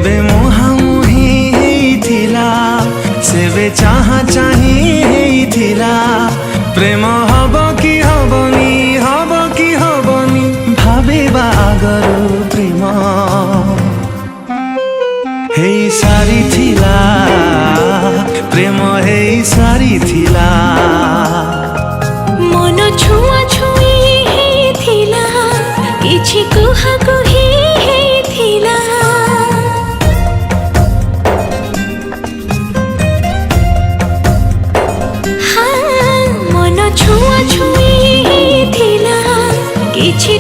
जेबे मुहांमुही हेइथिला सेबे चाहा चाही हेइथिला प्रेम हब कि हबनी हब कि हबनी भाबिबा आगरु प्रेम हेइ सारी थिला प्रेम हेइ सारी थिला मन छुआ छुई हेइथिला किछि कुहा कुही हेइथिला हाँ मन छुआ छुई हेइथिला किछि